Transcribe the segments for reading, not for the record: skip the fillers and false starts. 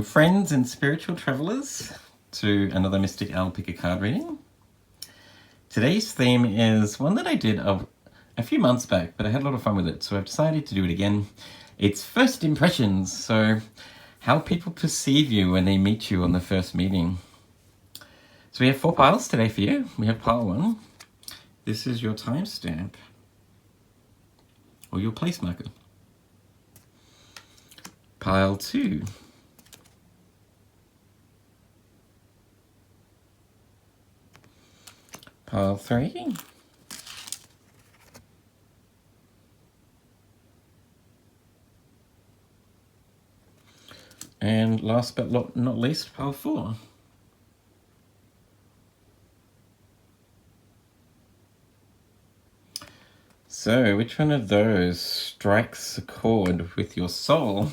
friends and spiritual travelers, to another Mystic Owl Pick a Card reading. Today's theme is one that I did a few months back, but I had a lot of fun with it, so I've decided to do it again. It's first impressions, so how people perceive you when they meet you on the first meeting. So we have 4 piles today for you. We have pile 1. This is your timestamp, or your place marker. Pile 2. Pile 3. And last but not least, pile 4. So, which one of those strikes a chord with your soul?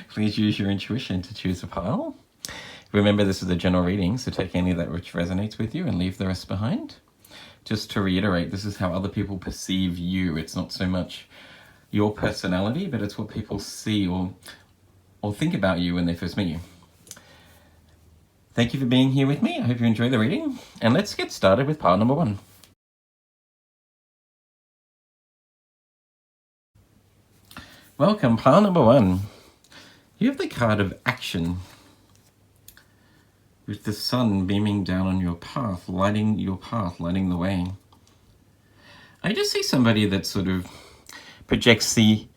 Please use your intuition to choose a pile. Remember, this is a general reading, so take any of that which resonates with you and leave the rest behind. Just to reiterate, this is how other people perceive you. It's not so much your personality, but it's what people see or think about you when they first meet you. Thank you for being here with me. I hope you enjoy the reading. And let's get started with pile number 1. Welcome, pile number 1. You have the card of action, with the sun beaming down on your path, lighting the way. I just see somebody that sort of projects the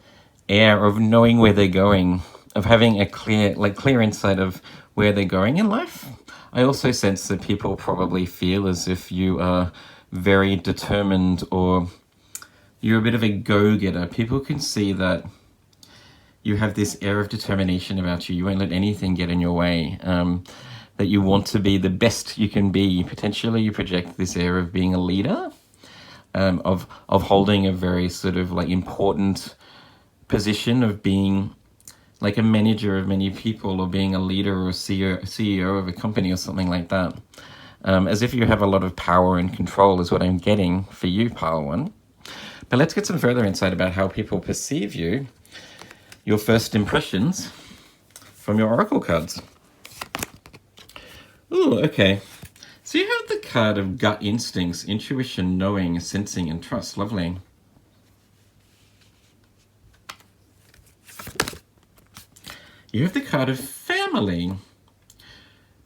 air of knowing where they're going, of having a clear insight of where they're going in life. I also sense that people probably feel as if you are very determined, or you're a bit of a go-getter. People can see that you have this air of determination about you. You won't let anything get in your way. That you want to be the best you can be. Potentially you project this air of being a leader, of holding a very sort of like important position, of being like a manager of many people, or being a leader or CEO of a company or something like that. As if you have a lot of power and control is what I'm getting for you, pile 1. But let's get some further insight about how people perceive you, your first impressions from your oracle cards. Ooh, okay. So you have the card of gut instincts, intuition, knowing, sensing, and trust. Lovely. You have the card of family,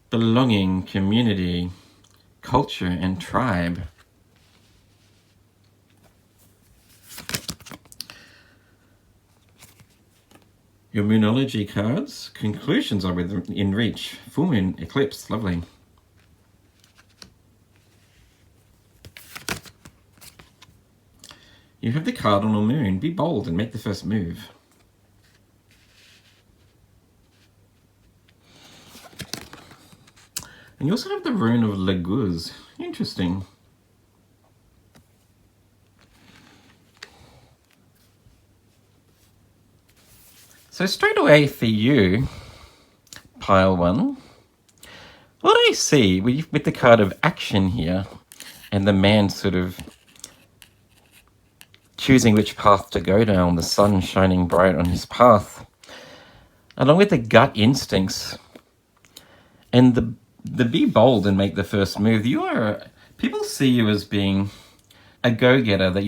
belonging, community, culture, and tribe. Your Moonology cards, conclusions are within reach. Full moon, eclipse, lovely. You have the cardinal moon, be bold and make the first move. And you also have the rune of Laguz, interesting. So straight away for you, pile 1, what I see with the card of action here, and the man sort of choosing which path to go down, the sun shining bright on his path, along with the gut instincts, and the be bold and make the first move. People see you as being a go-getter, that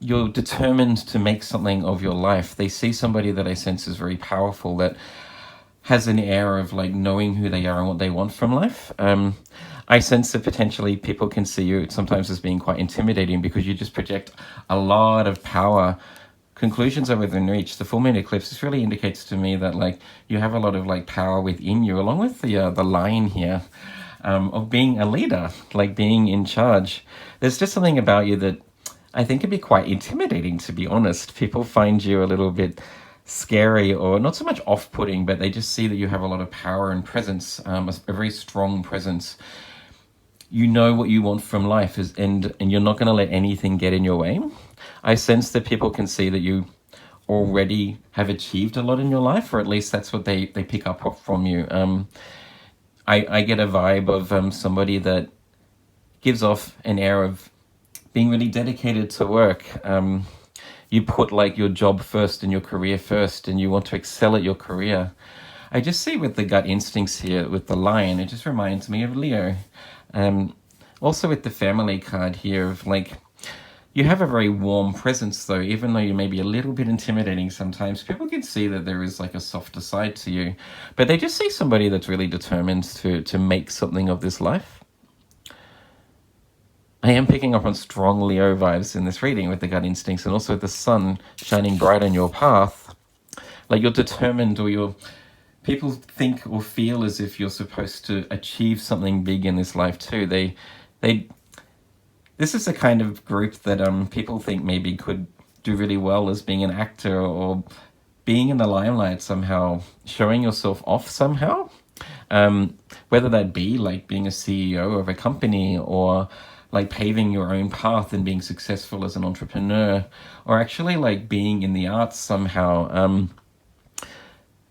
you're determined to make something of your life. They see somebody that I sense is very powerful, that has an air of like knowing who they are and what they want from life. I sense that potentially people can see you sometimes as being quite intimidating, because you just project a lot of power. Conclusions are within reach. The full moon eclipse, this really indicates to me that like you have a lot of like power within you, along with the line here of being a leader, like being in charge. There's just something about you that I think can be quite intimidating, to be honest. People find you a little bit scary, or not so much off-putting, but they just see that you have a lot of power and presence, a very strong presence. You know what you want from life, and you're not going to let anything get in your way. I sense that people can see that you already have achieved a lot in your life, or at least that's what they pick up from you. I get a vibe of somebody that gives off an air of being really dedicated to work. You put like your job first and your career first, and you want to excel at your career. I just see with the gut instincts here with the lion, it just reminds me of Leo. Um, Also with the family card here of like, you have a very warm presence though, even though you may be a little bit intimidating sometimes. People can see that there is like a softer side to you, but they just see somebody that's really determined to make something of this life. I am picking up on strong Leo vibes in this reading with the gut instincts, and also the sun shining bright on your path. Like you're determined, or you're, people think or feel as if you're supposed to achieve something big in this life too. They This is the kind of group that people think maybe could do really well as being an actor or being in the limelight somehow, showing yourself off somehow. Whether that be like being a CEO of a company, or like paving your own path and being successful as an entrepreneur, or actually like being in the arts somehow.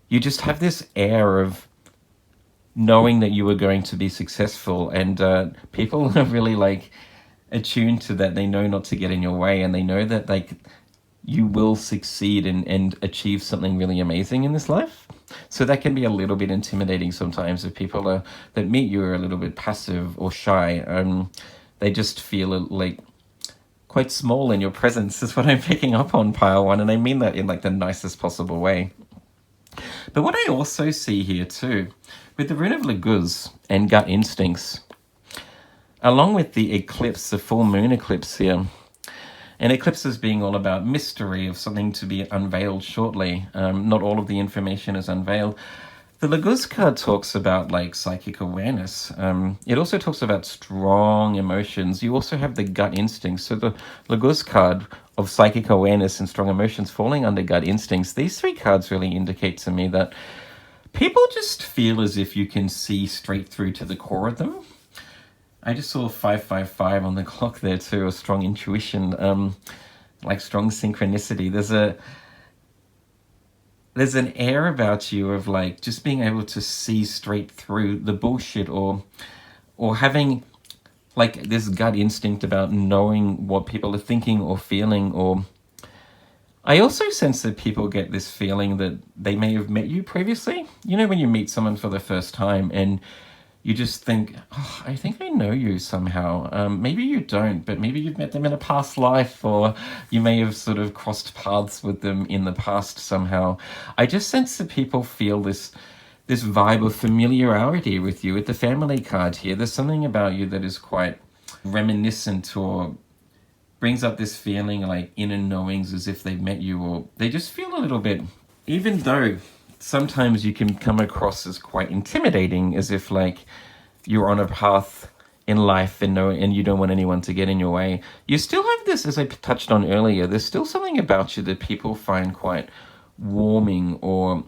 You just have this air of knowing that you are going to be successful, and people are really like attuned to that. They know not to get in your way, and they know that like you will succeed and achieve something really amazing in this life. So that can be a little bit intimidating sometimes if people are that meet you are a little bit passive or shy. They just feel like quite small in your presence is what I'm picking up on, pile one, and I mean that in like the nicest possible way. But what I also see here too, with the rune of Laguz and gut instincts, along with the eclipse, the full moon eclipse here, and eclipses being all about mystery of something to be unveiled shortly. Not all of the information is unveiled. The Laguz card talks about like psychic awareness. It also talks about strong emotions. You also have the gut instincts. So the Laguz card of psychic awareness and strong emotions falling under gut instincts, these three cards really indicate to me that people just feel as if you can see straight through to the core of them. I just saw 555 on the clock there too, a strong intuition, like strong synchronicity. There's an air about you of like just being able to see straight through the bullshit, or having like this gut instinct about knowing what people are thinking or feeling. Or I also sense that people get this feeling that they may have met you previously. You know, when you meet someone for the first time and you just think, oh, I think I know you somehow. Maybe you don't, but maybe you've met them in a past life, or you may have sort of crossed paths with them in the past somehow. I just sense that people feel this vibe of familiarity with you. With the family card here, there's something about you that is quite reminiscent, or brings up this feeling like inner knowings as if they've met you, or they just feel a little bit, even though sometimes you can come across as quite intimidating, as if like you're on a path in life and you don't want anyone to get in your way. You still have this, as I touched on earlier, there's still something about you that people find quite warming, or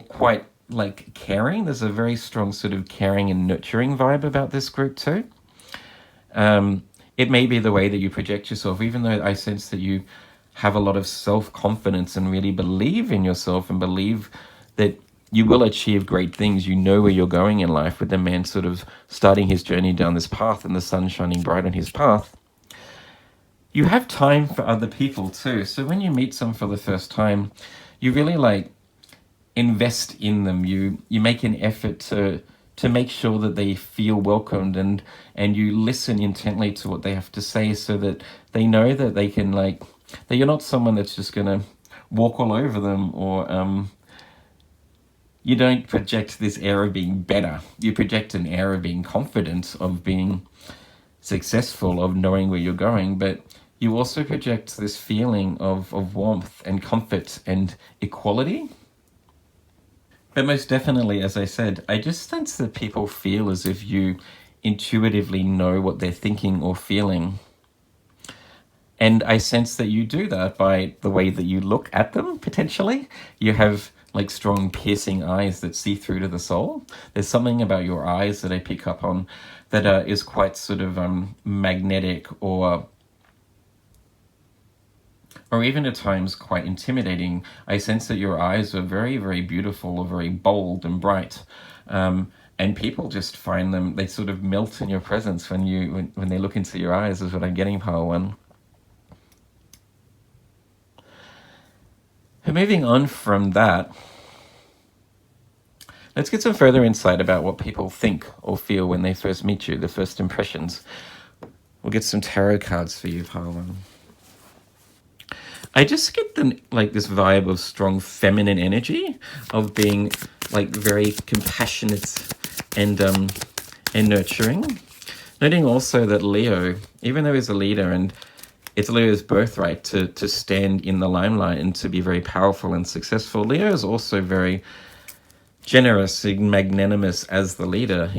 quite like caring. There's a very strong sort of caring and nurturing vibe about this group too. It may be the way that you project yourself, even though I sense that you have a lot of self-confidence and really believe in yourself and believe that you will achieve great things. You know where you're going in life, with the man sort of starting his journey down this path and the sun shining bright on his path. You have time for other people too. So when you meet someone for the first time, you really like invest in them. You make an effort to make sure that they feel welcomed, and you listen intently to what they have to say, so that they know that they can like, that you're not someone that's just going to walk all over them, or you don't project this air of being better. You project an air of being confident, of being successful, of knowing where you're going, but you also project this feeling of warmth and comfort and equality. But most definitely, as I said, I just sense that people feel as if you intuitively know what they're thinking or feeling. And I sense that you do that by the way that you look at them, potentially. You have like strong piercing eyes that see through to the soul. There's something about your eyes that I pick up on that is quite sort of magnetic, or even at times quite intimidating. I sense that your eyes are very, very beautiful, or very bold and bright. And people just find them, they sort of melt in your presence when they look into your eyes, is what I'm getting, pile one. Moving on from that, Let's get some further insight about what people think or feel when they first meet you, the first impressions. We'll get some tarot cards for you, pile one. I just get this vibe of strong feminine energy, of being like very compassionate and nurturing. Noting also that Leo, even though he's a leader and it's Leo's birthright to stand in the limelight and to be very powerful and successful, Leo is also very generous and magnanimous as the leader.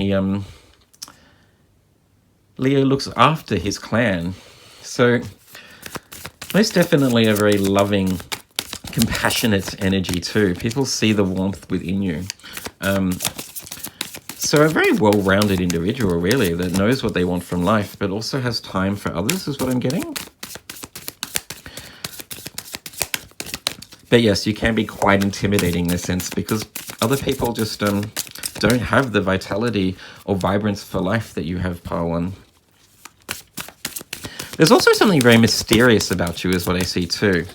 Leo looks after his clan. So most definitely a very loving, compassionate energy too. People see the warmth within you. So a very well-rounded individual, really, that knows what they want from life, but also has time for others, is what I'm getting. But yes, you can be quite intimidating in a sense, because other people just don't have the vitality or vibrance for life that you have, pile one. There's also something very mysterious about you, is what I see too.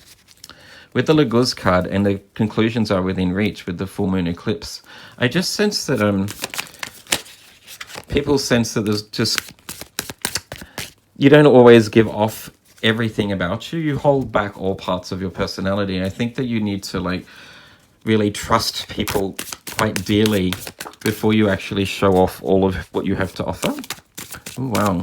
With the Laguz card, and the conclusions are within reach with the full moon eclipse, I just sense that people sense that there's just, you don't always give off everything about you. You hold back all parts of your personality. I think that you need to like really trust people quite dearly before you actually show off all of what you have to offer. Oh, wow.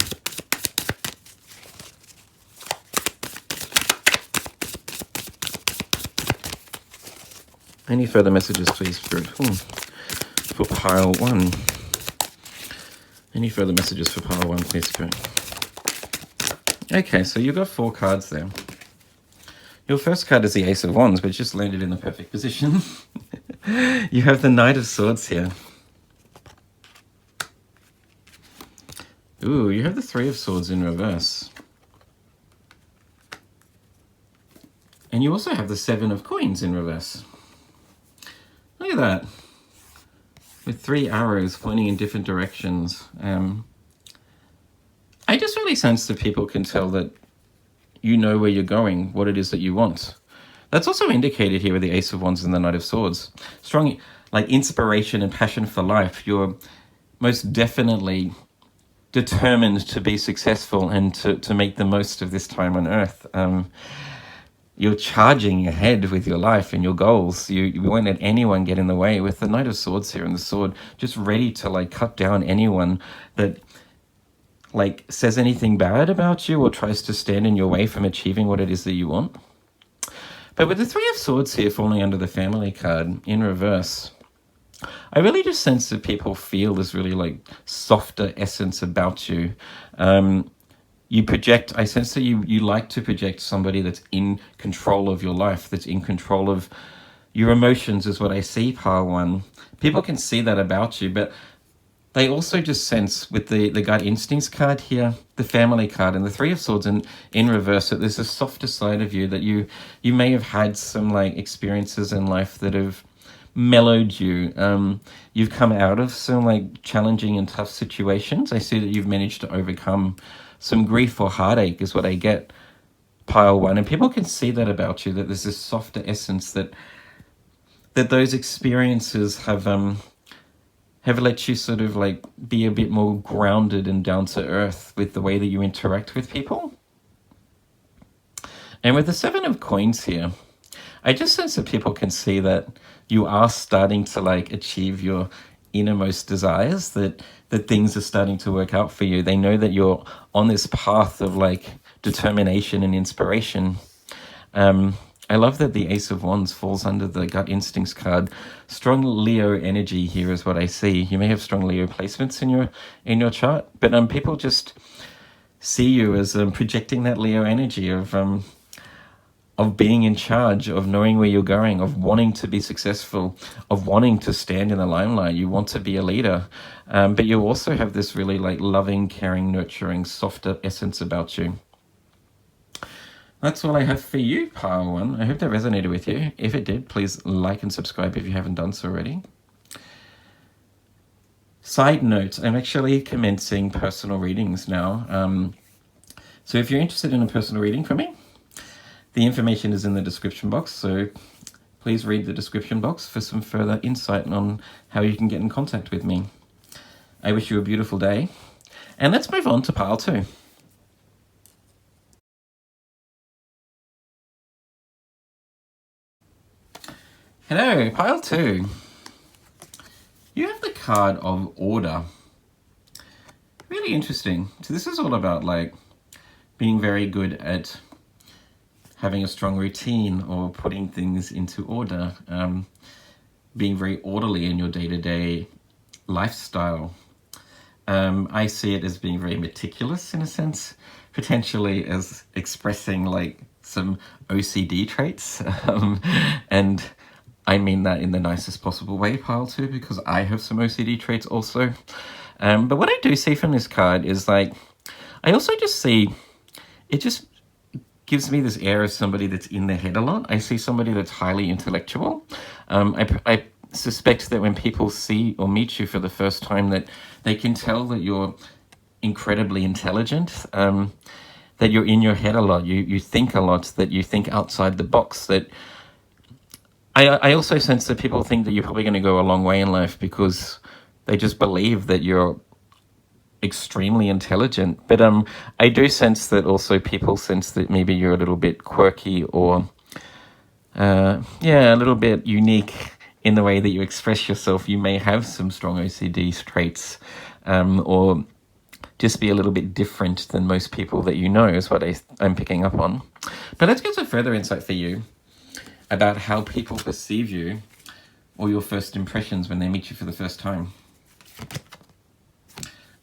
Any further messages, please, Spirit? For pile one. Any further messages for pile one, please, Spirit? Okay, so you've got 4 cards there. Your first card is the Ace of Wands, but just landed in the perfect position. You have the Knight of Swords here. Ooh, you have the 3 of Swords in reverse. And you also have the 7 of Coins in reverse. Look at that. With 3 arrows pointing in different directions. I just really sense that people can tell that you know where you're going, what it is that you want. That's also indicated here with the Ace of Wands and the Knight of Swords. Strong like inspiration and passion for life. You're most definitely determined to be successful and to make the most of this time on Earth. You're charging ahead with your life and your goals. You won't let anyone get in the way. With the Knight of Swords here and the sword, just ready to like cut down anyone that like says anything bad about you or tries to stand in your way from achieving what it is that you want. But with the 3 of Swords here falling under the Family card in reverse, I really just sense that people feel this really like softer essence about you. You project, I sense that you like to project somebody that's in control of your life, that's in control of your emotions, is what I see, pile one. People can see that about you, but they also just sense with the Gut Instincts card here, the Family card, and the 3 of Swords in reverse, that there's a softer side of you, that you may have had some like experiences in life that have mellowed you. You've come out of some like challenging and tough situations. I see that you've managed to overcome some grief or heartache, is what I get, pile one. And people can see that about you, that there's this softer essence that those experiences have let you sort of like be a bit more grounded and down to earth with the way that you interact with people. And with the 7 of Coins here, I just sense that people can see that you are starting to like achieve your innermost desires, that things are starting to work out for you. They know that you're on this path of like determination and inspiration. I love that the Ace of Wands falls under the Gut Instincts card. Strong Leo energy here is what I see. You may have strong Leo placements in your chart, but people just see you as projecting that Leo energy of being in charge, of knowing where you're going, of wanting to be successful, of wanting to stand in the limelight. You want to be a leader, but you also have this really like loving, caring, nurturing, softer essence about you. That's all I have for you, pile one. I hope that resonated with you. If it did, please like and subscribe if you haven't done so already. Side note, I'm actually commencing personal readings now. So if you're interested in a personal reading from me, the information is in the description box, so please read the description box for some further insight on how you can get in contact with me. I wish you a beautiful day, and let's move on to pile 2. Hello, pile 2. You have the card of order. Really interesting. So this is all about like being very good at having a strong routine or putting things into order, being very orderly in your day-to-day lifestyle. I see it as being very meticulous in a sense, potentially as expressing like some OCD traits. And I mean that in the nicest possible way, pile 2, because I have some OCD traits also. But what I do see from this card is like, I also just see, it just gives me this air of somebody that's in their head a lot. I see somebody that's highly intellectual. I suspect that when people see or meet you for the first time, that they can tell that you're incredibly intelligent, that you're in your head a lot, you think a lot, that you think outside the box, that I also sense that people think that you're probably going to go a long way in life because they just believe that you're extremely intelligent. But I do sense that also people sense that maybe you're a little bit quirky or a little bit unique in the way that you express yourself. You may have some strong OCD traits, or just be a little bit different than most people that you know, is what I'm picking up on. But let's get some further insight for you about how people perceive you or your first impressions when they meet you for the first time.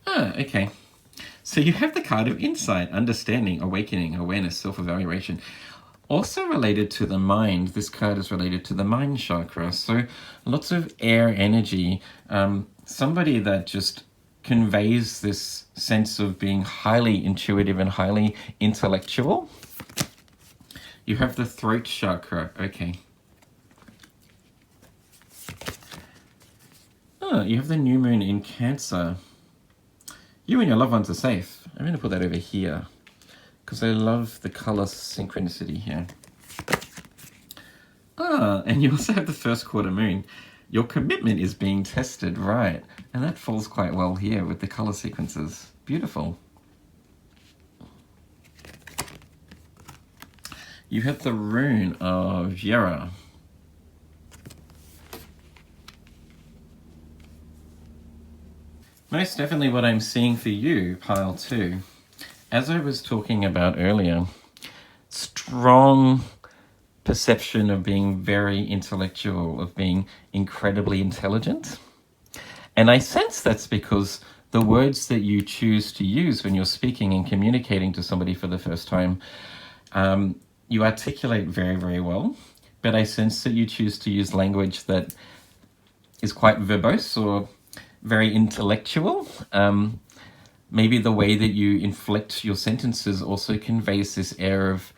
Okay. So you have the card of insight, understanding, awakening, awareness, self-evaluation. Also related to the mind, this card is related to the mind chakra. So lots of air energy, somebody that just conveys this sense of being highly intuitive and highly intellectual. You have the throat chakra. Okay. You have the new moon in Cancer. You and your loved ones are safe. I'm going to put that over here because I love the color synchronicity here. And you also have the first quarter moon. Your commitment is being tested, right? And that falls quite well here with the color sequences. Beautiful. You have the rune of Yera. Most definitely what I'm seeing for you, pile 2, as I was talking about earlier, strong perception of being very intellectual, of being incredibly intelligent. And I sense that's because the words that you choose to use when you're speaking and communicating to somebody for the first time, you articulate very, very well. But I sense that you choose to use language that is quite verbose or very intellectual. Maybe the way that you inflect your sentences also conveys this air of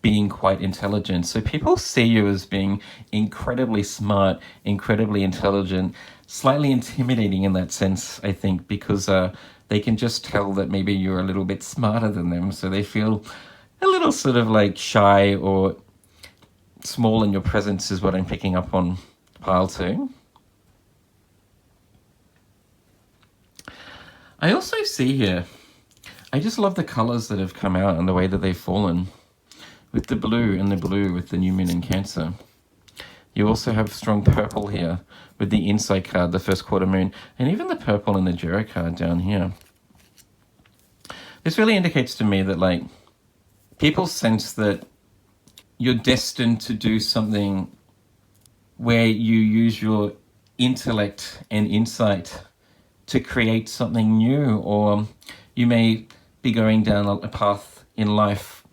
being quite intelligent. So people see you as being incredibly smart, incredibly intelligent, slightly intimidating in that sense, I think, because they can just tell that maybe you're a little bit smarter than them. So they feel a little sort of like shy or small in your presence is what I'm picking up on, pile 2. I also see here, I just love the colors that have come out and the way that they've fallen. With the blue and the blue with the new moon in Cancer. You also have strong purple here with the insight card, the first quarter moon, and even the purple in the Jera card down here. This really indicates to me that like people sense that you're destined to do something where you use your intellect and insight to create something new, or you may be going down a path in life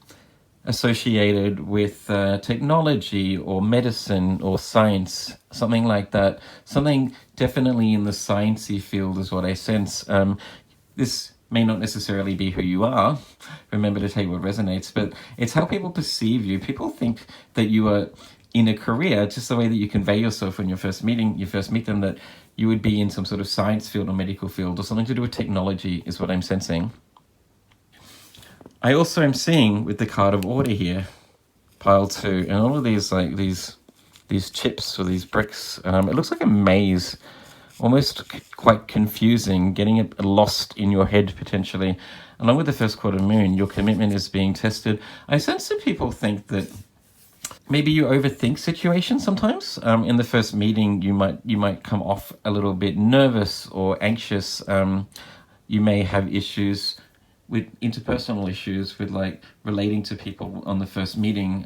associated with technology or medicine or science, something like that. Something definitely in the sciencey field is what I sense. This may not necessarily be who you are. Remember to take what resonates, but it's how people perceive you. People think that you are in a career, just the way that you convey yourself when you first meet them, that you would be in some sort of science field or medical field or something to do with technology is what I'm sensing. I also am seeing with the card of order here, pile 2, and all of these like these these chips or these bricks. It looks like a maze, almost quite confusing, getting it lost in your head potentially. Along with the first quarter moon, your commitment is being tested. I sense that people think that maybe you overthink situations sometimes. In the first meeting, you might come off a little bit nervous or anxious. You may have issues with interpersonal issues with like relating to people on the first meeting.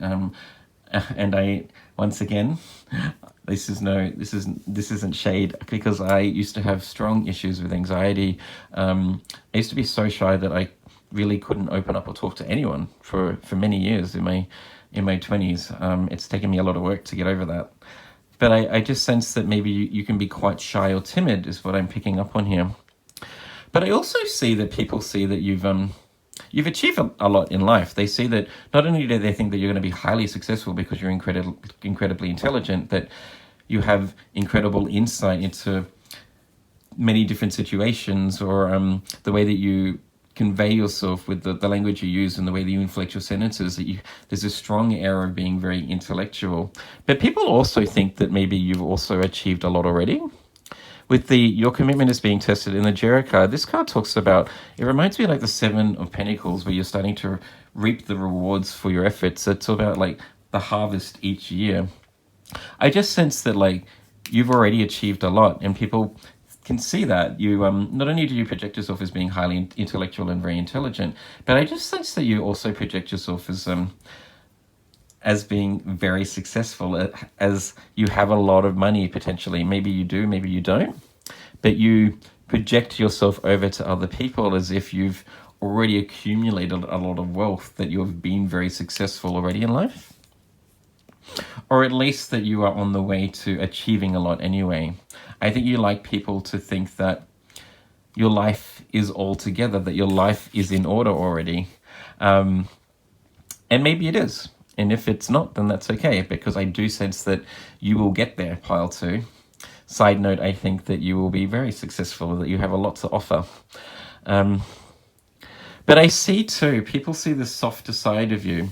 And I, once again, this isn't shade, because I used to have strong issues with anxiety. I used to be so shy that I really couldn't open up or talk to anyone for many years in my 20s. It's taken me a lot of work to get over that. But I just sense that maybe you can be quite shy or timid is what I'm picking up on here. But I also see that people see that you've achieved a lot in life. They see that not only do they think that you're going to be highly successful because you're incredibly intelligent, that you have incredible insight into many different situations, or the way that you convey yourself with the language you use and the way that you inflect your sentences, that there's a strong air of being very intellectual. But people also think that maybe you've also achieved a lot already. With your commitment is being tested in the Jera card, this card talks about, it reminds me like the Seven of Pentacles, where you're starting to reap the rewards for your efforts. It's about like the harvest each year. I just sense that like you've already achieved a lot, and people can see that. You not only do you project yourself as being highly intellectual and very intelligent, but I just sense that you also project yourself as being very successful, as you have a lot of money potentially. Maybe you do, maybe you don't, but you project yourself over to other people as if you've already accumulated a lot of wealth, that you've been very successful already in life, or at least that you are on the way to achieving a lot anyway. I think you like people to think that your life is all together, that your life is in order already. And maybe it is. And if it's not, then that's okay, because I do sense that you will get there, pile two. Side note, I think that you will be very successful, that you have a lot to offer. But I see too, people see the softer side of you.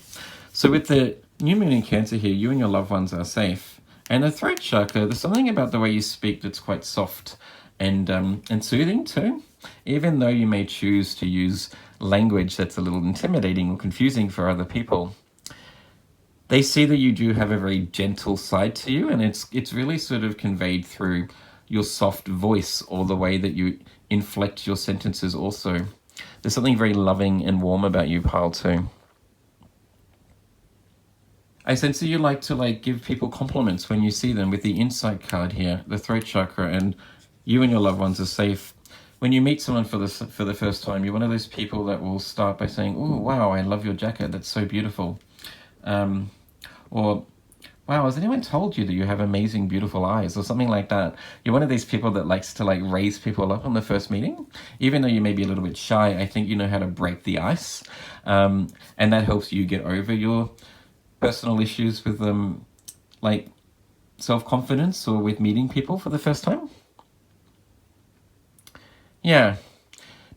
So with the new moon in Cancer here, you and your loved ones are safe. And the throat chakra, there's something about the way you speak that's quite soft and soothing too. Even though you may choose to use language that's a little intimidating or confusing for other people, they see that you do have a very gentle side to you, and it's really sort of conveyed through your soft voice, or the way that you inflect your sentences also. There's something very loving and warm about you, pile two. I sense that you like to give people compliments when you see them with the insight card here, the throat chakra, and you and your loved ones are safe. When you meet someone for the first time, you're one of those people that will start by saying, "Oh, wow, I love your jacket. That's so beautiful." Or, "Wow, has anyone told you that you have amazing, beautiful eyes?" or something like that. You're one of these people that likes to raise people up on the first meeting. Even though you may be a little bit shy, I think you know how to break the ice. And that helps you get over your personal issues with self-confidence, or with meeting people for the first time. Yeah.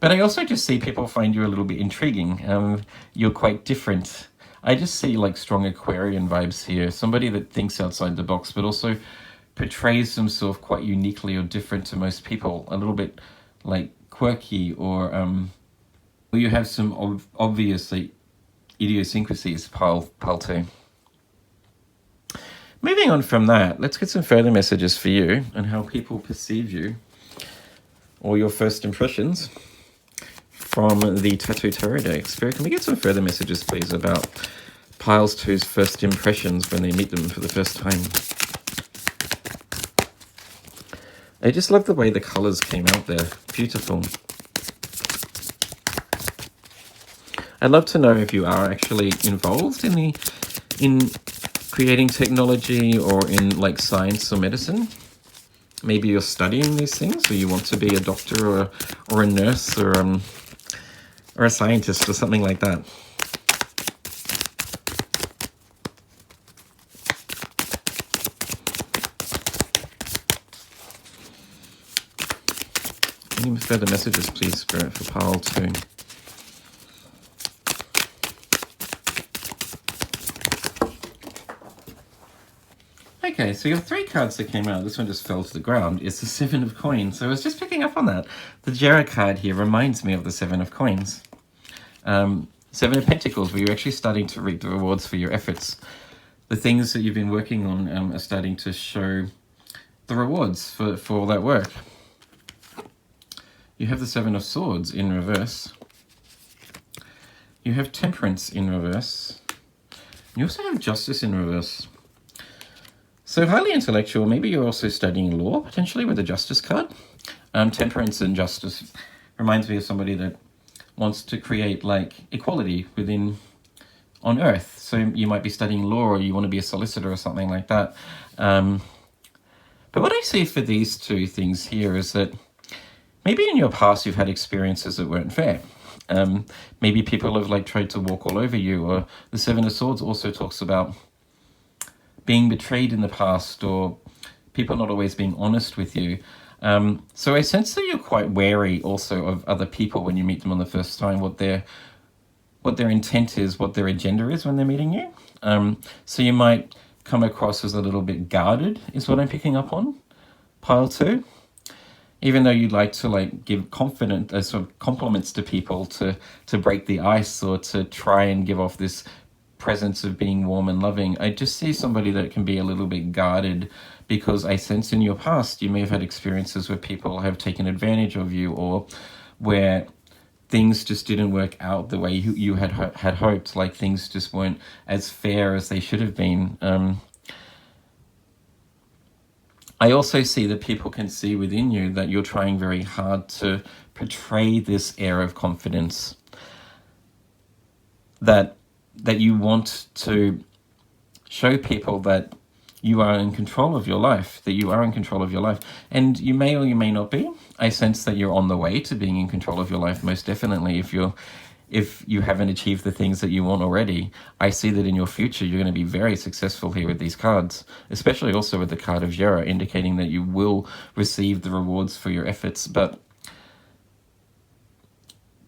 But I also just see people find you a little bit intriguing. You're quite different. I just see strong Aquarian vibes here. Somebody that thinks outside the box, but also portrays himself quite uniquely or different to most people. A little bit quirky, or you have some obviously idiosyncrasies, pile two. Moving on from that, let's get some further messages for you and how people perceive you, or your first impressions from the Tattoo Tarot deck. Spirit, can we get some further messages, please, about Piles 2's first impressions when they meet them for the first time? I just love the way the colours came out there. Beautiful. I'd love to know if you are actually involved in creating technology, or in science or medicine. Maybe you're studying these things, or you want to be a doctor, or a nurse, or a scientist, or something like that. Any further messages, please, Spirit, for pile 2? Okay, so your 3 cards that came out, this one just fell to the ground, is the 7 of Coins. So I was just picking up on that. The Jera card here reminds me of the 7 of Coins. 7 of Pentacles, where you're actually starting to reap the rewards for your efforts. The things that you've been working on are starting to show the rewards for all that work. You have the 7 of Swords in reverse. You have Temperance in reverse. You also have Justice in reverse. So highly intellectual, maybe you're also studying law, potentially, with the Justice card. Temperance and Justice reminds me of somebody that wants to create like equality on Earth. So you might be studying law, or you want to be a solicitor or something like that. But what I see for these 2 things here is that maybe in your past you've had experiences that weren't fair. Maybe people have like tried to walk all over you, or the 7 of Swords also talks about being betrayed in the past, or people not always being honest with you. So I sense that you're quite wary also of other people when you meet them on the first time, what their intent is, what their agenda is when they're meeting you. So you might come across as a little bit guarded, is what I'm picking up on, pile 2. Even though you'd like to like give confident sort of compliments to people to break the ice, or to try and give off this presence of being warm and loving, I just see somebody that can be a little bit guarded, because I sense in your past you may have had experiences where people have taken advantage of you, or where things just didn't work out the way you had hoped, like things just weren't as fair as they should have been. I also see that people can see within you that you're trying very hard to portray this air of confidence, that you want to show people that you are in control of your life, And you may or you may not be. I sense that you're on the way to being in control of your life, most definitely. If you haven't achieved the things that you want already, I see that in your future you're going to be very successful here with these cards, especially also with the card of Jera, indicating that you will receive the rewards for your efforts. But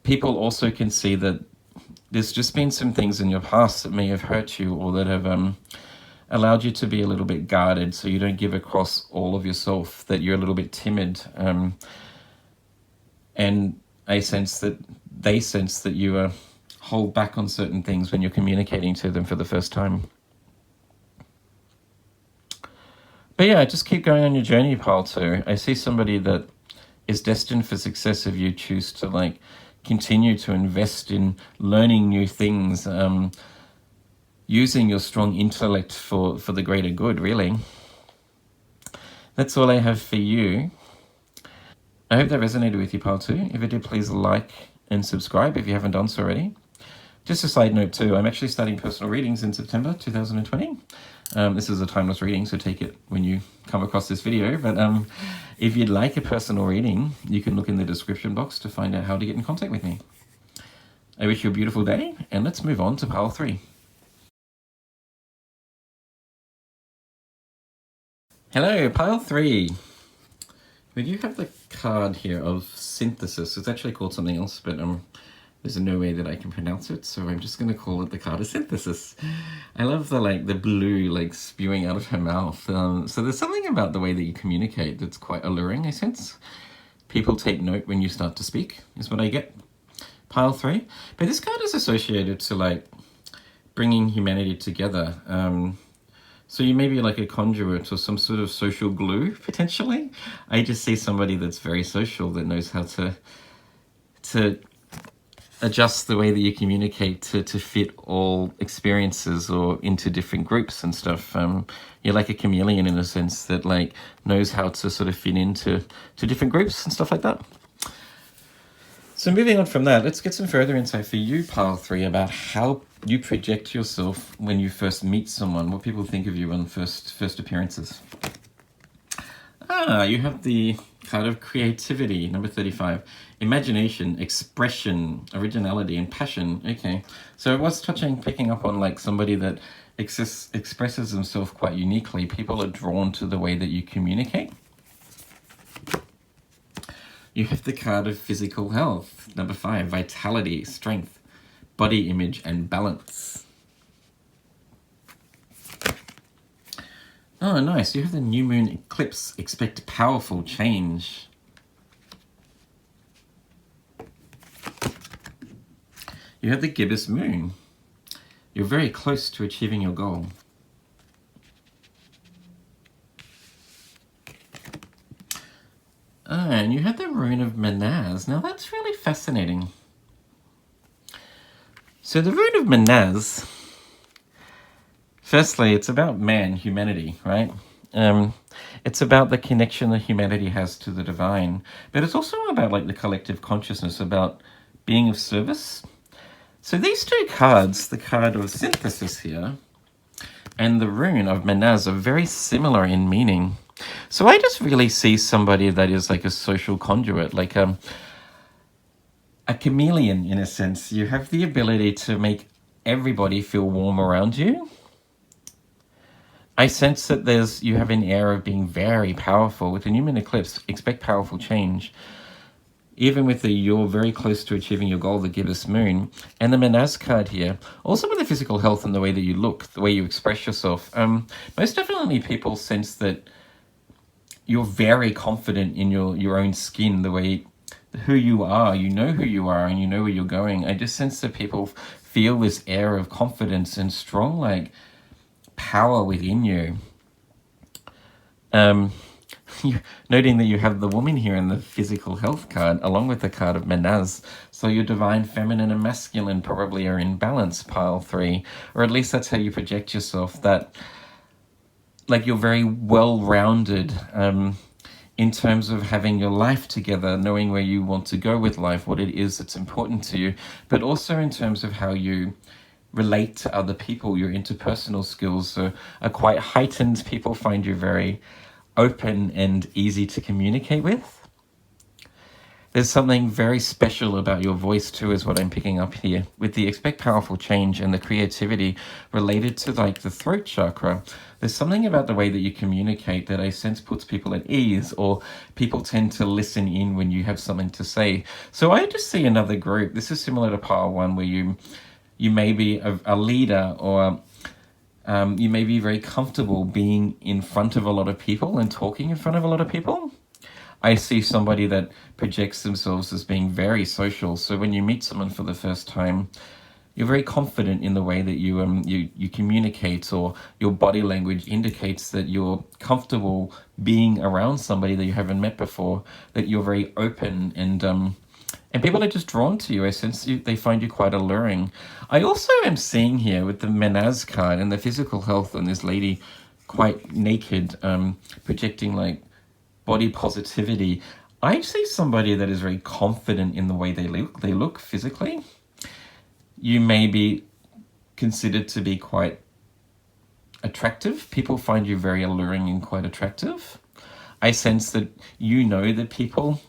people also can see that there's just been some things in your past that may have hurt you, or that have allowed you to be a little bit guarded, so you don't give across all of yourself, that you're a little bit timid. And I sense that they sense that you hold back on certain things when you're communicating to them for the first time. But yeah, just keep going on your journey, pile 2. I see somebody that is destined for success if you choose to like continue to invest in learning new things, using your strong intellect for the greater good, really. That's all I have for you. I hope that resonated with you, pile 2. If it did, please like and subscribe if you haven't done so already. Just a side note too, I'm actually starting personal readings in September 2020. This is a timeless reading, so take it when you come across this video. But if you'd like a personal reading, you can look in the description box to find out how to get in contact with me. I wish you a beautiful day, and let's move on to pile 3. Hello, pile 3. We do have the card here of Synthesis. It's actually called something else, but there's no way that I can pronounce it, so I'm just going to call it the card of Synthesis. I love the blue spewing out of her mouth. So there's something about the way that you communicate that's quite alluring, I sense. People take note when you start to speak, is what I get. Pile 3. But this card is associated to bringing humanity together. So you may be like a conduit or some sort of social glue, potentially. I just see somebody that's very social, that knows how to adjust the way that you communicate to fit all experiences or into different groups and stuff. You're like a chameleon in a sense, that knows how to sort of fit into different groups and stuff like that. So moving on from that, let's get some further insight for you, pile 3, about how you project yourself when you first meet someone, what people think of you on first appearances. You have the card of creativity, number 35. Imagination, expression, originality, and passion. Okay, so it was picking up on somebody that expresses themselves quite uniquely. People are drawn to the way that you communicate. You have the card of physical health, number 5, vitality, strength, body image, and balance. Oh, nice. You have the new moon eclipse. Expect powerful change. You have the gibbous moon. You're very close to achieving your goal. And you had the rune of Manaz. Now that's really fascinating. So the rune of Manaz, firstly, it's about man, humanity, right? It's about the connection that humanity has to the divine, but it's also about like the collective consciousness, about being of service. So these two cards, the card of synthesis here and the rune of Manaz, are very similar in meaning. So I just really see somebody that is like a social conduit, like a chameleon in a sense. You have the ability to make everybody feel warm around you. I sense that you have an air of being very powerful. With the new moon eclipse, expect powerful change. Even with you're very close to achieving your goal, the gibbous moon, and the Manaz card here, also with the physical health and the way that you look, the way you express yourself. Most definitely people sense that you're very confident in your own skin, the way who you are, you know who you are, and you know where you're going. I just sense that people feel this air of confidence and strong, like, power within you. Noting that you have the woman here in the physical health card, along with the card of Manaz. So your divine feminine and masculine probably are in balance, pile 3. Or at least that's how you project yourself, that like you're very well-rounded in terms of having your life together, knowing where you want to go with life, what it is that's important to you, but also in terms of how you relate to other people. Your interpersonal skills are quite heightened. People find you very open and easy to communicate with. There's something very special about your voice too, is what I'm picking up here, with the expect powerful change and the creativity related to like the throat chakra. There's something about the way that you communicate that I sense puts people at ease, or people tend to listen in when you have something to say. So I just see another group. This is similar to pile 1, where you may be a leader, or you may be very comfortable being in front of a lot of people and talking in front of a lot of people. I see somebody that projects themselves as being very social. So when you meet someone for the first time, you're very confident in the way that you communicate, or your body language indicates that you're comfortable being around somebody that you haven't met before, that you're very open, and people are just drawn to you. I sense they find you quite alluring. I also am seeing here with the Manaz card and the physical health and this lady quite naked, projecting like body positivity. I see somebody that is very confident in the way they look physically. You may be considered to be quite attractive. People find you very alluring and quite attractive. I sense that you know that people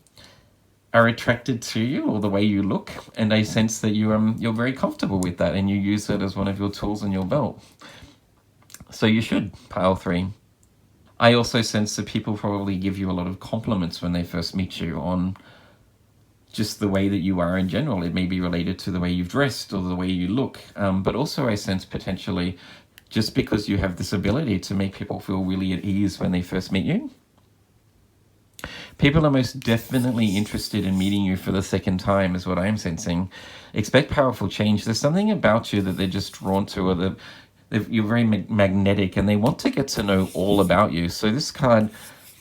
are attracted to you, or the way you look, and I sense that you're very comfortable with that, and you use it as one of your tools in your belt. So you should, pile 3. I also sense that people probably give you a lot of compliments when they first meet you on just the way that you are in general. It may be related to the way you've dressed or the way you look, but also I sense potentially just because you have this ability to make people feel really at ease when they first meet you. People are most definitely interested in meeting you for the second time, is what I'm sensing. Expect powerful change. There's something about you that they're just drawn to, or you're very magnetic, and they want to get to know all about you. So this card,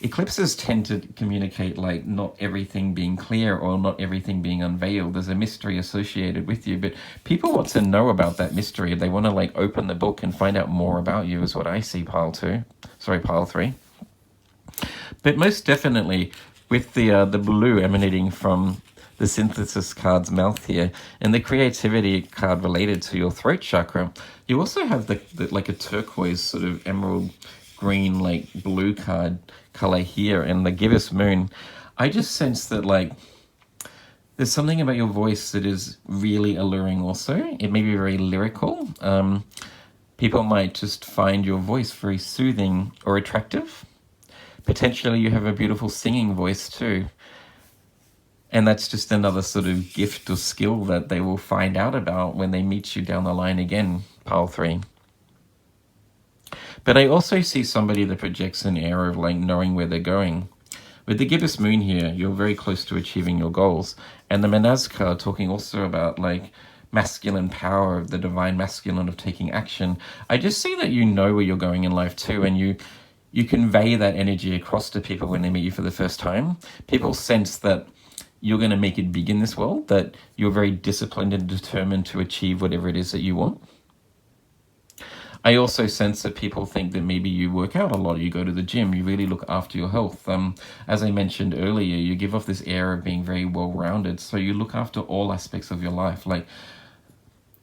eclipses tend to communicate like not everything being clear or not everything being unveiled. There's a mystery associated with you, but people want to know about that mystery. They want to like open the book and find out more about you, is what I see, pile 3. But most definitely, with the blue emanating from the synthesis card's mouth here, and the creativity card related to your throat chakra, you also have the like a turquoise sort of emerald green, like blue card color here, and the gibbous moon. I just sense that like there's something about your voice that is really alluring also. It may be very lyrical. People might just find your voice very soothing or attractive. Potentially you have a beautiful singing voice too. And that's just another sort of gift or skill that they will find out about when they meet you down the line again, pile 3. But I also see somebody that projects an air of like knowing where they're going. With the gibbous moon here, you're very close to achieving your goals. And the Manaz card talking also about like masculine power, of the divine masculine of taking action. I just see that you know where you're going in life too, and you convey that energy across to people when they meet you for the first time. People sense that you're going to make it big in this world, that you're very disciplined and determined to achieve whatever it is that you want. I also sense that people think that maybe you work out a lot, you go to the gym, you really look after your health. As I mentioned earlier, you give off this air of being very well-rounded, so you look after all aspects of your life, like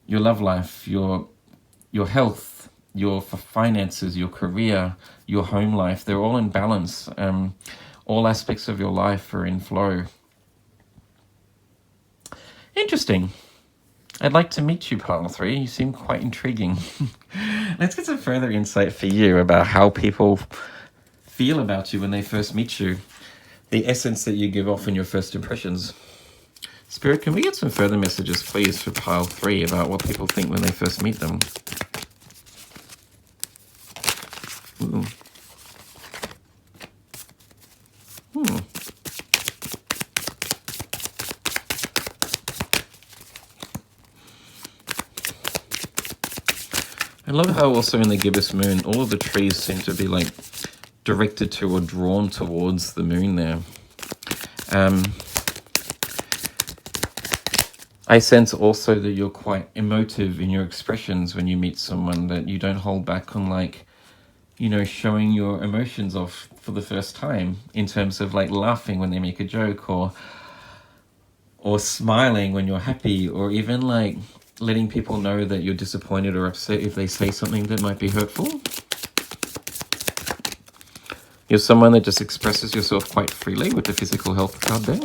your love life, your health, your finances, your career, your home life. They're all in balance. All aspects of your life are in flow. Interesting. I'd like to meet you, Pile 3. You seem quite intriguing. Let's get some further insight for you about how people feel about you when they first meet you. The essence that you give off in your first impressions. Spirit, can we get some further messages, please, for Pile 3 about what people think when they first meet them? Ooh. I love how also in the gibbous moon, all of the trees seem to be like directed to or drawn towards the moon there. I sense also that you're quite emotive in your expressions when you meet someone, that you don't hold back on like, you know, showing your emotions off for the first time in terms of like laughing when they make a joke, or smiling when you're happy, or even like letting people know that you're disappointed or upset if they say something that might be hurtful. You're someone that just expresses yourself quite freely with the physical health card there.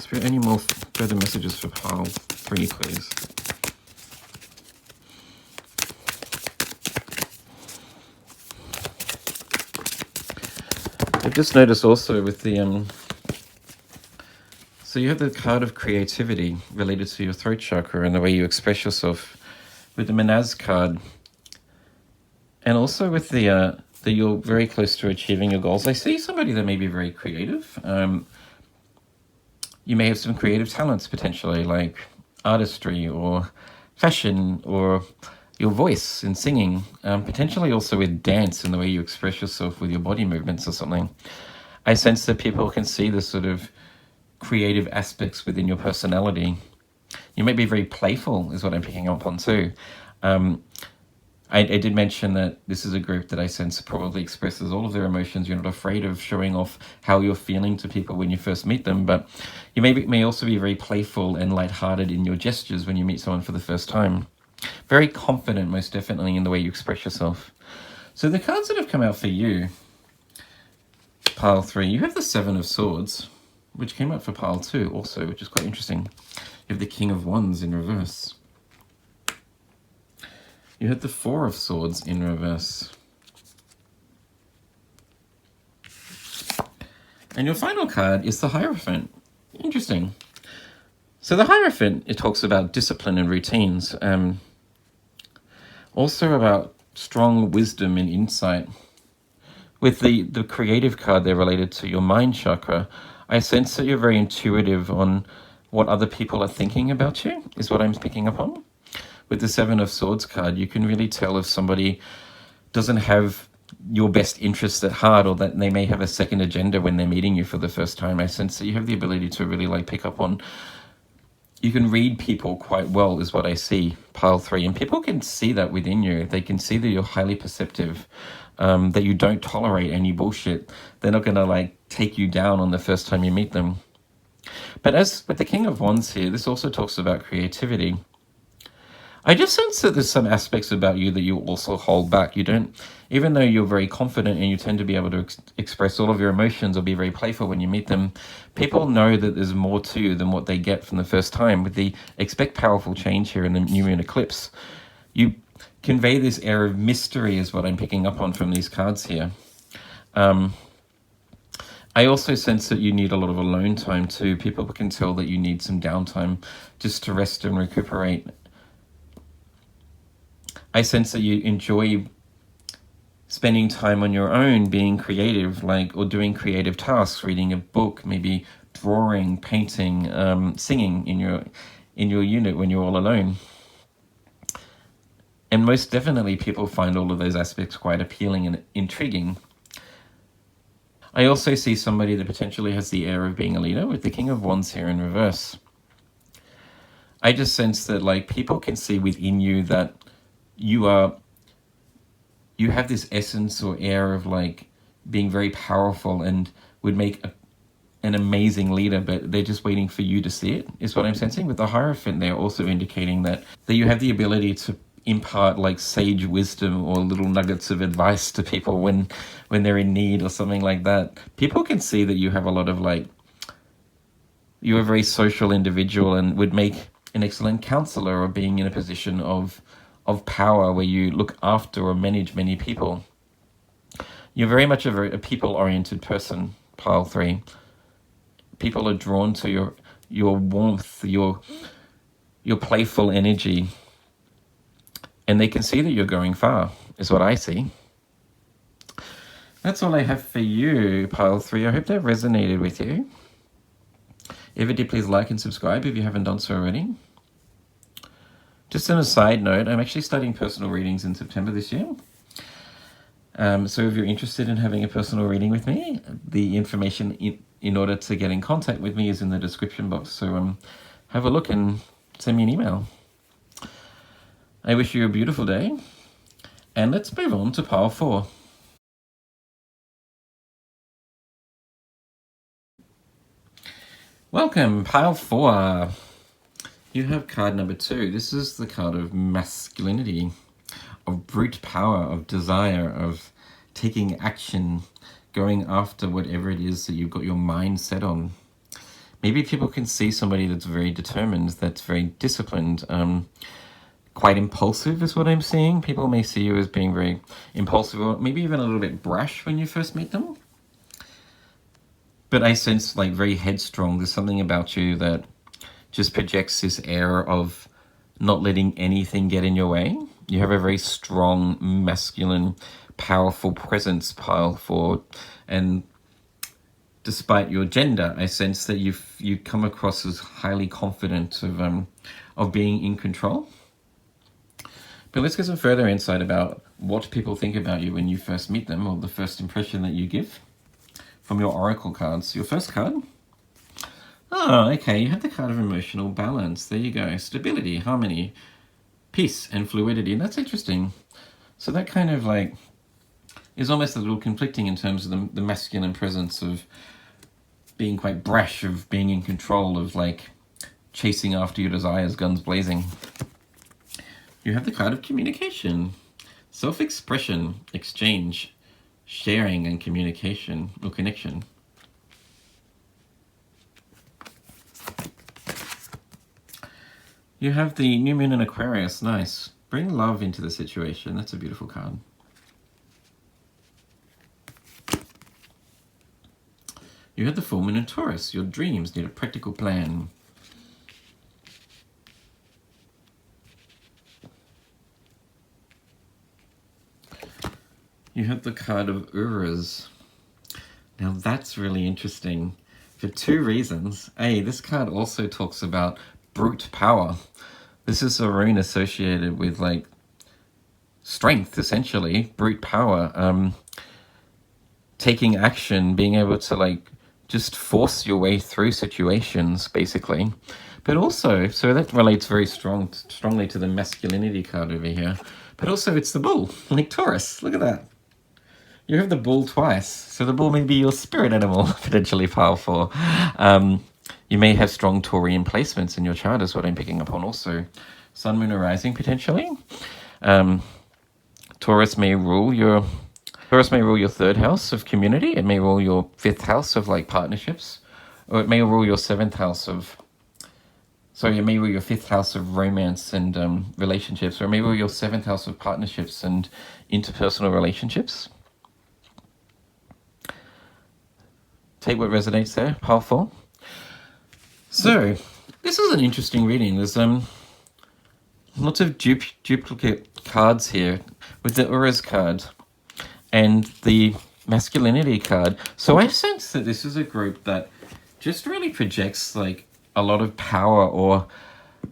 Spirit, any more further messages for Pile 3, please? I've just noticed also with the so you have the card of creativity related to your throat chakra and the way you express yourself with the Manaz card, and also with the that you're very close to achieving your goals. I see somebody that may be very creative. You may have some creative talents potentially, like artistry or fashion or your voice in singing, potentially also with dance and the way you express yourself with your body movements or something. I sense that people can see the sort of creative aspects within your personality. You may be very playful, is what I'm picking up on too. I did mention that this is a group that I sense probably expresses all of their emotions. You're not afraid of showing off how you're feeling to people when you first meet them, but you may also be very playful and lighthearted in your gestures when you meet someone for the first time. Very confident, most definitely, in the way you express yourself. So the cards that have come out for you, Pile 3, you have the 7 of Swords, which came out for Pile 2 also, which is quite interesting. You have the King of Wands in reverse. You had the 4 of Swords in reverse. And your final card is the Hierophant. Interesting. So the Hierophant, it talks about discipline and routines. Also about strong wisdom and insight. With the creative card there related to your mind chakra, I sense that you're very intuitive on what other people are thinking about you, is what I'm picking up on. With the 7 of Swords card, you can really tell if somebody doesn't have your best interests at heart, or that they may have a second agenda when they're meeting you for the first time. I sense that you have the ability to really like pick up on, you can read people quite well, is what I see, Pile 3. And people can see that within you. They can see that you're highly perceptive, that you don't tolerate any bullshit. They're not going to like take you down on the first time you meet them. But as with the King of Wands here, this also talks about creativity. I just sense that there's some aspects about you that you also hold back. You don't, even though you're very confident and you tend to be able to express all of your emotions or be very playful when you meet them, people know that there's more to you than what they get from the first time. With the expect powerful change here in the new moon eclipse, you convey this air of mystery, is what I'm picking up on from these cards here. I also sense that you need a lot of alone time too. People can tell that you need some downtime just to rest and recuperate. I sense that you enjoy spending time on your own, being creative, like, or doing creative tasks, reading a book, maybe drawing, painting, singing in your unit when you're all alone. And most definitely, people find all of those aspects quite appealing and intriguing. I also see somebody that potentially has the air of being a leader with the King of Wands here in reverse. I just sense that, like, people can see within you that you have this essence or air of, like, being very powerful and would make an amazing leader, but they're just waiting for you to see it, is what I'm sensing. With the Hierophant, they're also indicating that you have the ability to impart, like, sage wisdom or little nuggets of advice to people when they're in need or something like that. People can see that you have a lot of, like, you're a very social individual and would make an excellent counselor, or being in a position of power where you look after or manage many people. You're very much a people-oriented person, pile 3. People are drawn to your warmth, your playful energy, and they can see that you're going far, is what I see. That's all I have for you, pile 3. I hope that resonated with you. If it did, please like and subscribe if you haven't done so already. Just on a side note, I'm actually studying personal readings in September this year. So if you're interested in having a personal reading with me, the information in order to get in contact with me is in the description box. So have a look and send me an email. I wish you a beautiful day, and let's move on to pile 4. Welcome, pile 4. You have card number 2. This is the card of masculinity, of brute power, of desire, of taking action, going after whatever it is that you've got your mind set on. Maybe people can see somebody that's very determined, that's very disciplined, quite impulsive is what I'm seeing. People may see you as being very impulsive, or maybe even a little bit brash when you first meet them. But I sense, like, very headstrong. There's something about you that just projects this air of not letting anything get in your way. You have a very strong, masculine, powerful presence, pile 4. And despite your gender, I sense that you come across as highly confident of being in control. But let's get some further insight about what people think about you when you first meet them, or the first impression that you give from your oracle cards. Your first card. Oh, okay, you have the card of emotional balance. There you go. Stability, harmony, peace, and fluidity. And that's interesting. So that kind of, like, is almost a little conflicting in terms of the masculine presence of being quite brash, of being in control, of, like, chasing after your desires, guns blazing. You have the card of communication, self-expression, exchange, sharing, and communication or connection. You have the new moon in Aquarius. Nice. Bring love into the situation. That's a beautiful card. You have the full moon in Taurus. Your dreams need a practical plan. You have the card of Uras. Now that's really interesting for 2 reasons. This card also talks about brute power. This is a rune associated with, like, strength, essentially, brute power, taking action, being able to, like, just force your way through situations, basically. But also, so that relates very strongly to the masculinity card over here. But also, it's the bull, like Taurus. Look at that. You have the bull twice. So the bull may be your spirit animal, potentially powerful. You may have strong Taurian placements in your chart, is what I'm picking up on also. Sun, moon, or rising, potentially. Taurus may rule your 3rd house of community. It may rule your 5th house of, like, partnerships. Or it may rule your 7th house of... Sorry, it may rule your 5th house of romance and relationships. Or it may rule your 7th house of partnerships and interpersonal relationships. take what resonates there. Powerful. So, this is an interesting reading. There's lots of duplicate cards here with the Uruz card and the masculinity card. So I sense that this is a group that just really projects like a lot of power or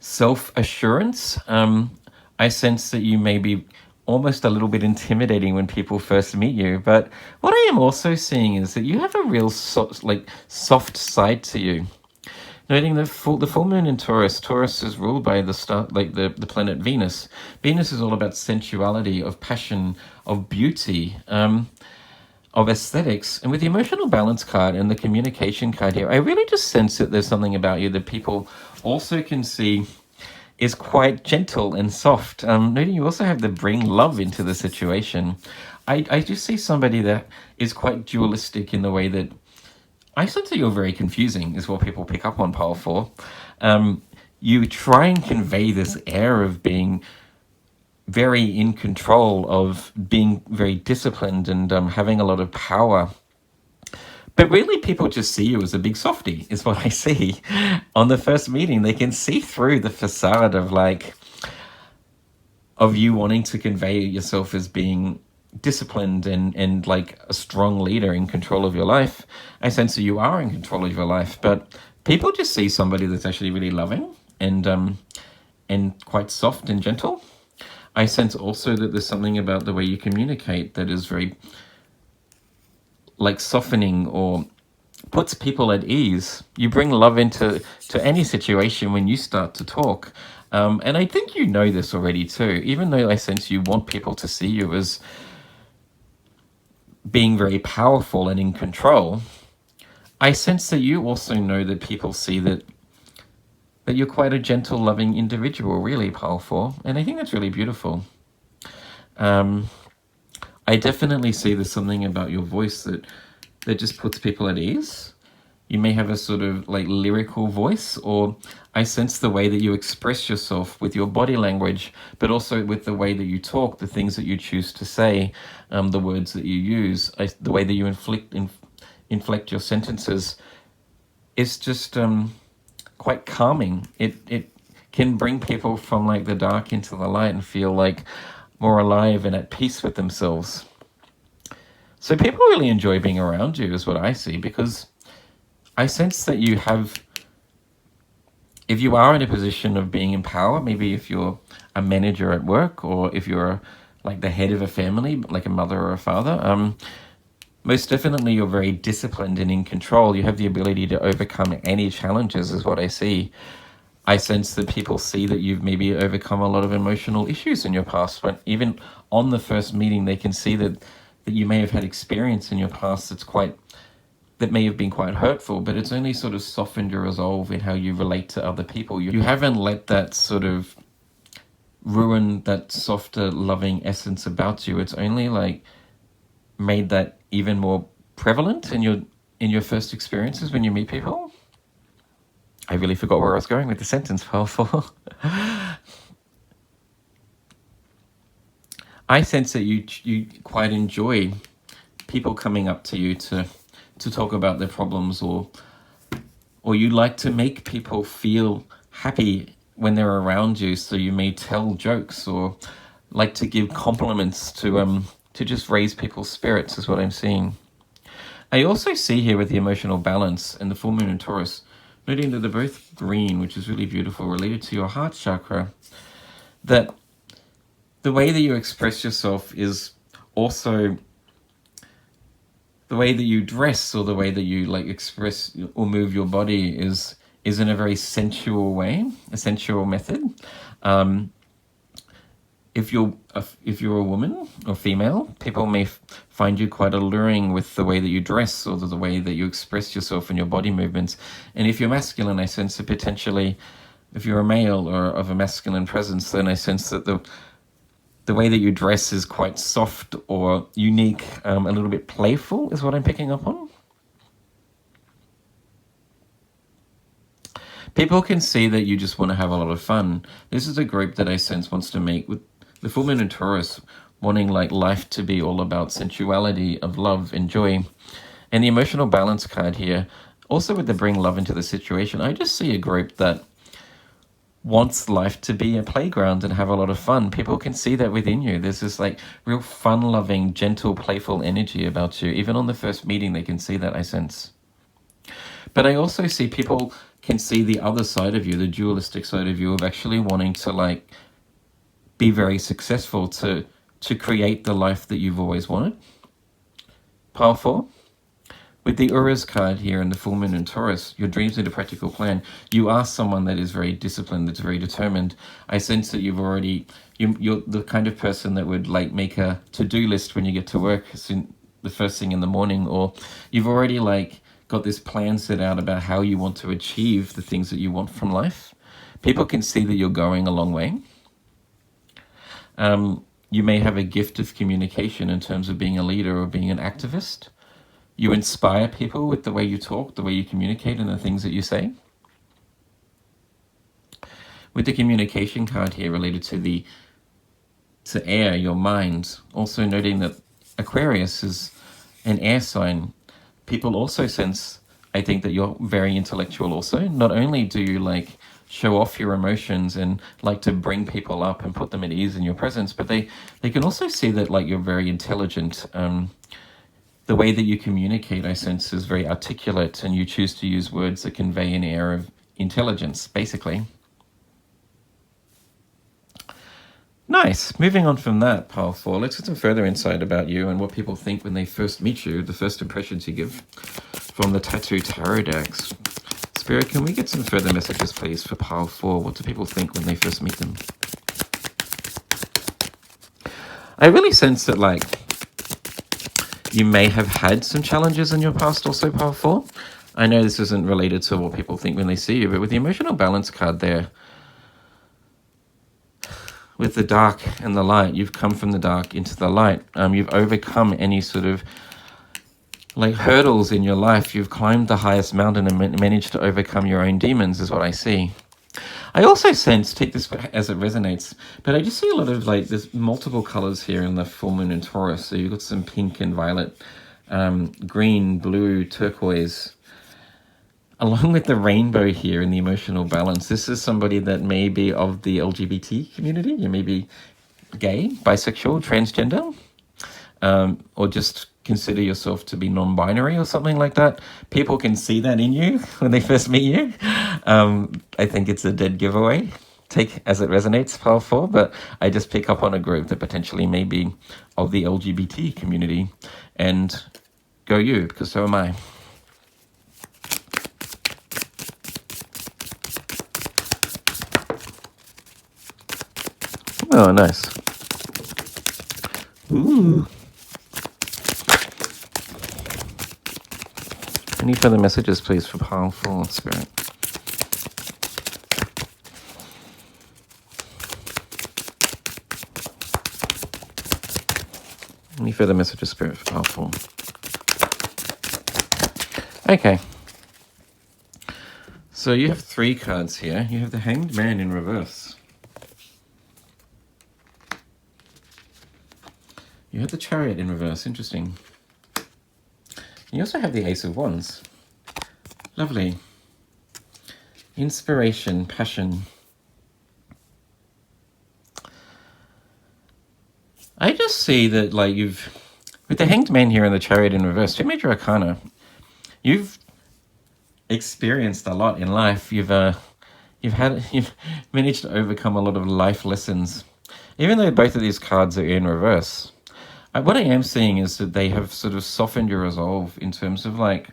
self-assurance. I sense that you may be almost a little bit intimidating when people first meet you, but what I am also seeing is that you have a real soft side to you. Noting the full moon in Taurus. Taurus is ruled by the star, like the planet Venus. Venus is all about sensuality, of passion, of beauty, of aesthetics. And with the emotional balance card and the communication card here, I really just sense that there's something about you that people also can see is quite gentle and soft. Noting you also have the bring love into the situation. I just see somebody that is quite dualistic in the way that I sense that you're very confusing, is what people pick up on pile 4. You try and convey this air of being very in control, of being very disciplined and having a lot of power. But really, people just see you as a big softie, is what I see. On the first meeting, they can see through the facade of you wanting to convey yourself as being disciplined and like a strong leader in control of your life. I sense that you are in control of your life, but people just see somebody that's actually really loving and quite soft and gentle. I sense also that there's something about the way you communicate that is very like softening or puts people at ease. You bring love into any situation when you start to talk. And I think you know this already too, even though I sense you want people to see you as being very powerful and in control. I sense that you also know that people see that you're quite a gentle, loving individual, really powerful. And I think that's really beautiful. I definitely see there's something about your voice that just puts people at ease. You may have a sort of like lyrical voice, or I sense the way that you express yourself with your body language, but also with the way that you talk, the things that you choose to say, the words that you use, the way that you inflect your sentences. It's just quite calming. It can bring people from like the dark into the light and feel like more alive and at peace with themselves. So people really enjoy being around you, is what I see, because I sense that you have, if you are in a position of being in power, maybe if you're a manager at work, or if you're like the head of a family, like a mother or a father, most definitely you're very disciplined and in control. You have the ability to overcome any challenges, is what I see. I sense that people see that you've maybe overcome a lot of emotional issues in your past, but even on the first meeting, they can see that you may have had experience in your past that may have been quite hurtful, but it's only sort of softened your resolve in how you relate to other people. You haven't let that sort of ruin that softer, loving essence about you. It's only like made that even more prevalent in your first experiences when you meet people. I really forgot where I was going with the sentence, powerful. I sense that you quite enjoy people coming up to you to talk about their problems, or you like to make people feel happy when they're around you. So you may tell jokes or like to give compliments to just raise people's spirits, is what I'm seeing. I also see here with the emotional balance and the full moon in Taurus, noting that they're both green, which is really beautiful, related to your heart chakra, that the way that you express yourself is also the way that you dress, or the way that you like express or move your body is in a very sensual way, a sensual method. If you're a woman or female, people may find you quite alluring with the way that you dress, or the way that you express yourself in your body movements. And if you're masculine, I sense that potentially, if you're a male or of a masculine presence, then I sense that the way that you dress is quite soft or unique, a little bit playful, is what I'm picking up on. People can see that you just want to have a lot of fun. This is a group that I sense wants to make, with the full moon in Taurus, wanting like life to be all about sensuality, of love and joy. And the emotional balance card here, also with the bring love into the situation, I just see a group that wants life to be a playground and have a lot of fun. People can see that within you. There's this like real fun-loving, gentle, playful energy about you. Even on the first meeting, they can see that, I sense. But I also see people can see the other side of you, the dualistic side of you, of actually wanting to like be very successful, to create the life that you've always wanted. Pile 4. With the Uruz card here and the full moon in Taurus, your dreams need a practical plan. You are someone that is very disciplined, that's very determined. I sense that you're the kind of person that would like make a to-do list when you get to work, the first thing in the morning, or you've already like got this plan set out about how you want to achieve the things that you want from life. People can see that you're going a long way. You may have a gift of communication in terms of being a leader or being an activist. You inspire people with the way you talk, the way you communicate, and the things that you say. With the communication card here related to air, your mind, also noting that Aquarius is an air sign. People also sense, I think, that you're very intellectual also. Not only do you like show off your emotions and like to bring people up and put them at ease in your presence, but they can also see that like you're very intelligent. The way that you communicate, I sense, is very articulate, and you choose to use words that convey an air of intelligence, basically. Nice. Moving on from that, pile 4, let's get some further insight about you and what people think when they first meet you, the first impressions you give from the Tattoo Tarot decks. Spirit, can we get some further messages, please, for pile 4? What do people think when they first meet them? I really sense that, like, you may have had some challenges in your past also, pile 4. I know this isn't related to what people think when they see you, but with the emotional balance card there, with the dark and the light, you've come from the dark into the light. You've overcome any sort of like hurdles in your life. You've climbed the highest mountain and managed to overcome your own demons, is what I see. I also sense, take this as it resonates, but I just see a lot of like, there's multiple colors here in the full moon in Taurus. So you've got some pink and violet, green, blue, turquoise, along with the rainbow here in the emotional balance. This is somebody that may be of the LGBT community. You may be gay, bisexual, transgender, or just consider yourself to be non-binary or something like that. People can see that in you when they first meet you. I think it's a dead giveaway. Take as it resonates, pile 4, but I just pick up on a group that potentially may be of the LGBT community, and go you, because so am I. Oh, nice. Ooh. Any further messages, please, for pile 4, Spirit? Any further messages, Spirit, for pile 4? Okay. So you have 3 cards here. You have the Hanged Man in reverse. You have the Chariot in reverse. Interesting. You also have the Ace of Wands. Lovely. Inspiration, passion. I just see that, like, with the Hanged Man here and the Chariot in reverse, 2 major arcana, you've experienced a lot in life. You've managed to overcome a lot of life lessons. Even though both of these cards are in reverse, what I am seeing is that they have sort of softened your resolve in terms of like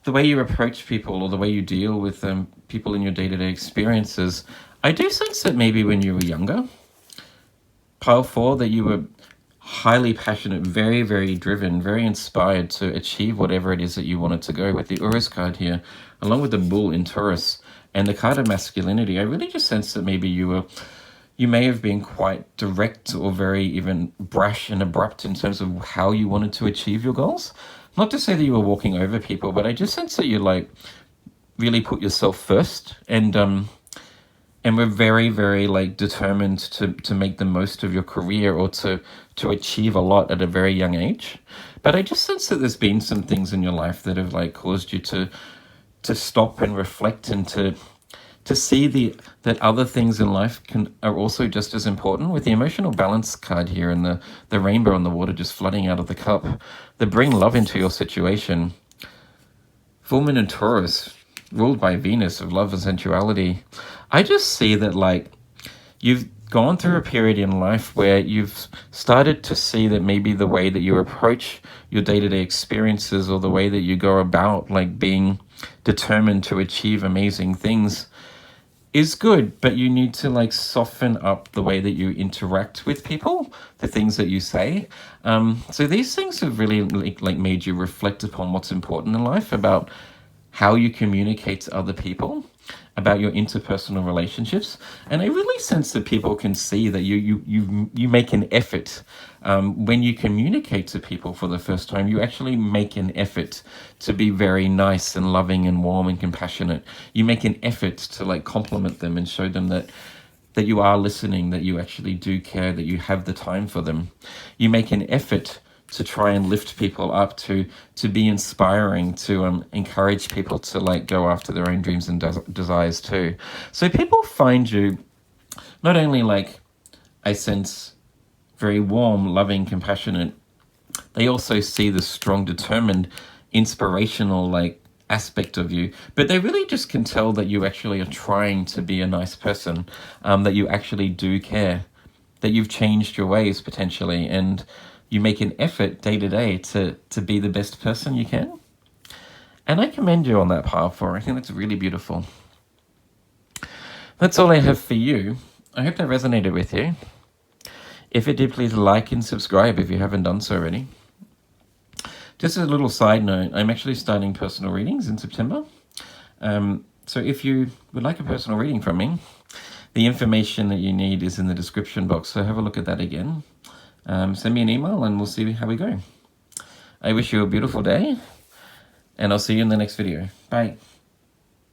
the way you approach people or the way you deal with people in your day-to-day experiences. I do sense that maybe when you were younger, pile 4, that you were highly passionate, very, very driven, very inspired to achieve whatever it is that you wanted to go. With the Urus card here, along with the Bull in Taurus and the card of masculinity, I really just sense that maybe you may have been quite direct or very even brash and abrupt in terms of how you wanted to achieve your goals. Not to say that you were walking over people, but I just sense that you like really put yourself first and we're very, very like determined to make the most of your career or to achieve a lot at a very young age. But I just sense that there's been some things in your life that have like caused you to stop and reflect and to see that other things in life are also just as important. With the emotional balance card here and the rainbow and the water just flooding out of the cup, that bring love into your situation. Full moon in Taurus, ruled by Venus of love and sensuality. I just see that like you've gone through a period in life where you've started to see that maybe the way that you approach your day-to-day experiences, or the way that you go about like being determined to achieve amazing things, is good, but you need to like soften up the way that you interact with people, the things that you say. So these things have really like made you reflect upon what's important in life, about how you communicate to other people, about your interpersonal relationships. And I really sense that people can see that you make an effort. When you communicate to people for the first time, you actually make an effort to be very nice and loving and warm and compassionate. You make an effort to like compliment them and show them that you are listening, that you actually do care, that you have the time for them. You make an effort to try and lift people up, to be inspiring, to encourage people to like go after their own dreams and desires too. So people find you not only like, I sense, very warm, loving, compassionate, they also see the strong, determined, inspirational like aspect of you, but they really just can tell that you actually are trying to be a nice person, that you actually do care, that you've changed your ways potentially, and you make an effort day to day to be the best person you can. And I commend you on that path for. I think that's really beautiful. That's all I have for you. I hope that resonated with you. If it did, please like and subscribe if you haven't done so already. Just as a little side note, I'm actually starting personal readings in September. So if you would like a personal reading from me, the information that you need is in the description box. So have a look at that again. Send me an email and we'll see how we go. I wish you a beautiful day, and I'll see you in the next video. Bye.